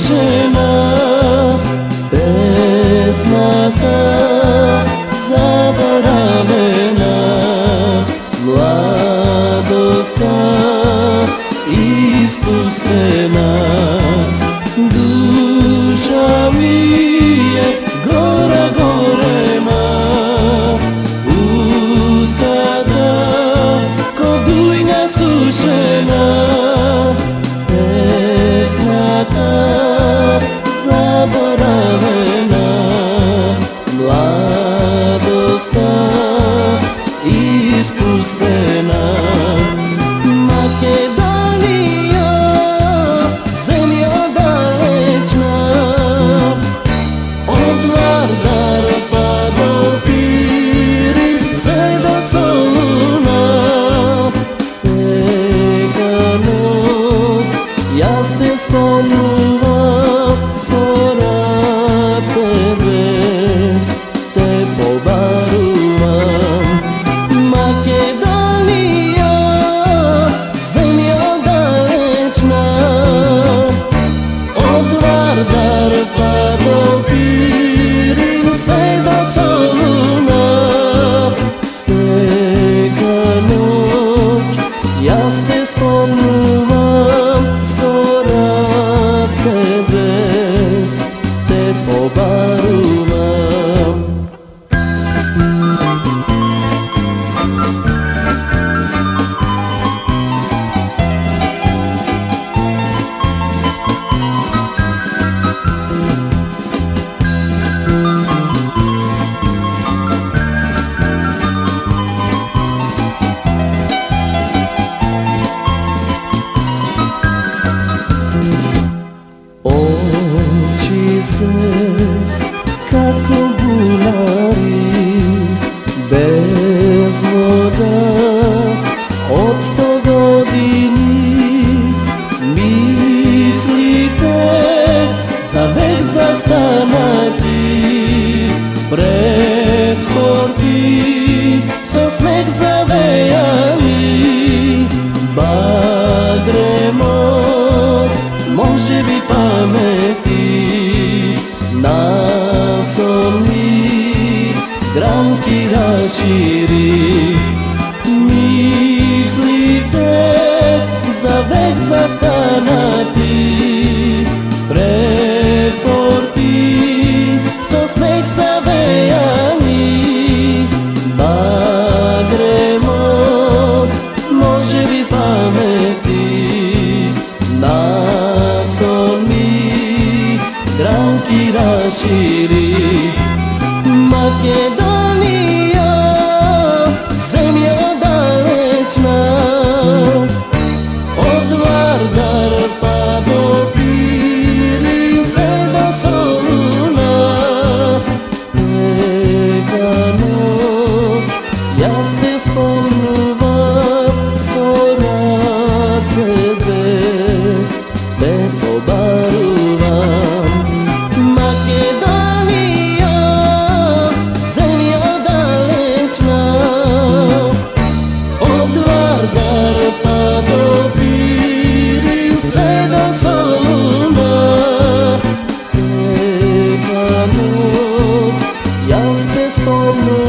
сушена, песната заборавена, младоста испустена. Душа ми е гора горена, устата ко дујна сушена, песната заборавена, младоста испустена. Македонија, земја далечна, од Вардар па до Пирин, се до Солуна, сега ноќ јас те спомнувам, со рацете те побарувам. Македонија, земја далечна, од Вардар па до Пирин, се до Солуна, сега ноќ јас те спомнувам, со рацете те побарувам. Очи се како бунари без вода од 100 години, мислите завек застанати, пред порти со снег завејани, багремот може би памети, насолни гранки расшири. Мислите завек застанати, пред порти со снег завејани, багремот може би памети, насолни гранки расшири. Македонија, земја далечна, од Вардар па до Пирин, се до Солуна, сега ноќ јас те спомнувам, со рацете те побарувам. Македонија, земја далечна, од Вардар па до Пирин, се до Солуна, сега ноќ јас те спомнувам.